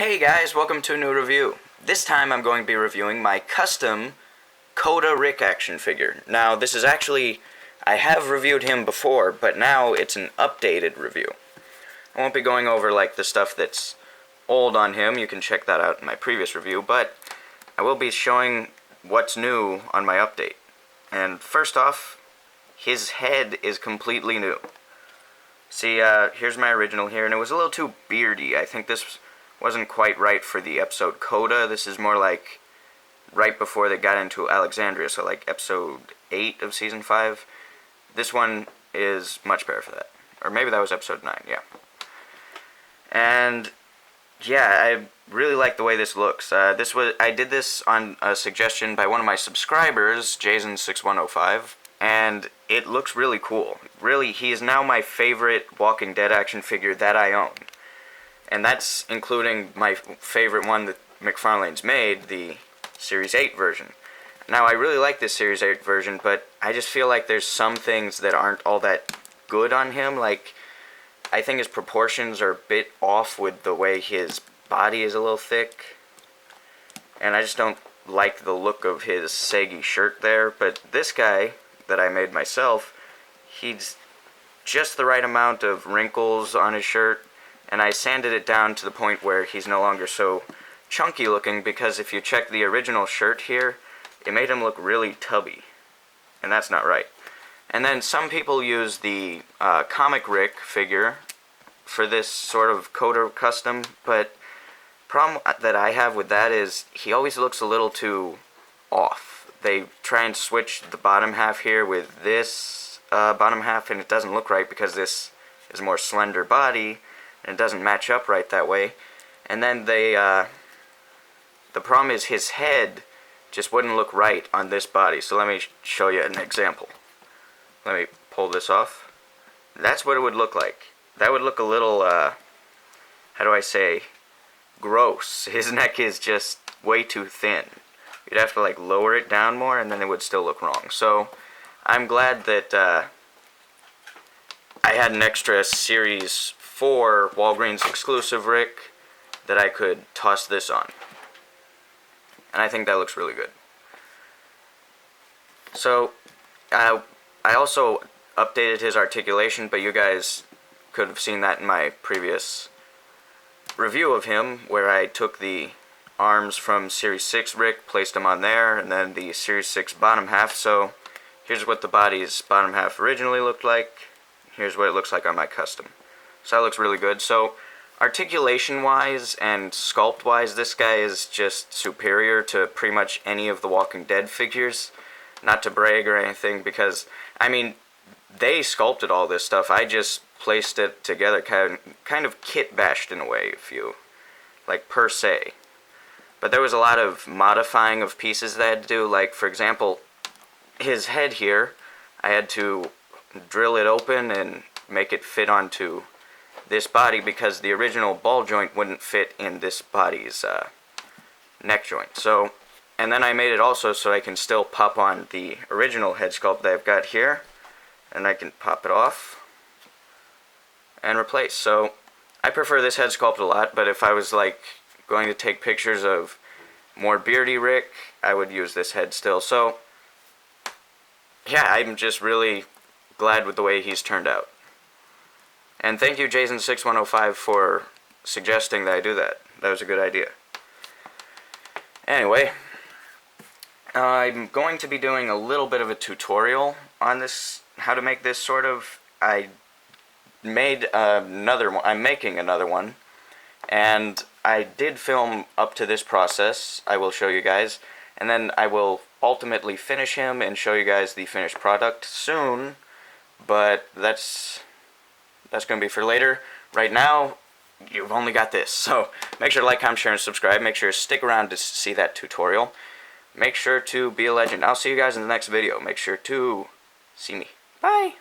Hey guys, welcome to a new review. This time I'm going to be reviewing my custom Coda Rick action figure. Now this is actually, I have reviewed him before, but now it's an updated review. I won't be going over like the stuff that's old on him, you can check that out in my previous review, but I will be showing what's new on my update. And first off, his head is completely new. See, here's my original here, and it was a little too beardy. I think this wasn't quite right for the episode Coda. This is more like right before they got into Alexandria, so like episode 8 of season 5. This one is much better for that. Or maybe that was episode 9, yeah. And yeah, I really like the way this looks. I did this on a suggestion by one of my subscribers, Jason6105, and it looks really cool. Really, he is now my favorite Walking Dead action figure that I own. And that's including my favorite one that McFarlane's made, the Series 8 version. Now, I really like this Series 8 version, but I just feel like there's some things that aren't all that good on him. Like, I think his proportions are a bit off with the way his body is a little thick. And I just don't like the look of his saggy shirt there. But this guy that I made myself, he's just the right amount of wrinkles on his shirt. And I sanded it down to the point where he's no longer so chunky looking, because if you check the original shirt here, it made him look really tubby. And that's not right. And then some people use the Comic Rick figure for this sort of Coda custom, but problem that I have with that is he always looks a little too off. They try and switch the bottom half here with this bottom half, and it doesn't look right because this is a more slender body, and it doesn't match up right that way. And then the problem is his head just wouldn't look right on this body. So let me show you an example. Let me pull this off. That's what it would look like. That would look a little, how do I say, gross. His neck is just way too thin. You'd have to like lower it down more, and then it would still look wrong. So I'm glad that I had an extra Series 4 Walgreens exclusive Rick that I could toss this on. And I think that looks really good. So, I also updated his articulation, but you guys could have seen that in my previous review of him, where I took the arms from Series 6 Rick, placed them on there, and then the Series 6 bottom half. So, here's what the body's bottom half originally looked like. Here's what it looks like on my custom. So that looks really good. So articulation-wise and sculpt-wise, this guy is just superior to pretty much any of the Walking Dead figures. Not to brag or anything, because, I mean, they sculpted all this stuff. I just placed it together, kind of kit-bashed in a way, if you, like, per se. But there was a lot of modifying of pieces that I had to do. Like, for example, his head here, I had to drill it open and make it fit onto this body, because the original ball joint wouldn't fit in this body's neck joint. So, and then I made it also so I can still pop on the original head sculpt that I've got here, and I can pop it off and replace. So I prefer this head sculpt a lot, but if I was like going to take pictures of more beardy Rick, I would use this head still. So yeah, I'm just really glad with the way he's turned out. And thank you, Jason6105, for suggesting that I do that. That was a good idea. Anyway, I'm going to be doing a little bit of a tutorial on this, how to make this sort of. I made another one. I'm making another one, and I did film up to this process. I will show you guys, and then I will ultimately finish him and show you guys the finished product soon. But that's going to be for later. Right now, you've only got this. So make sure to like, comment, share, and subscribe. Make sure to stick around to see that tutorial. Make sure to be a legend. I'll see you guys in the next video. Make sure to see me. Bye!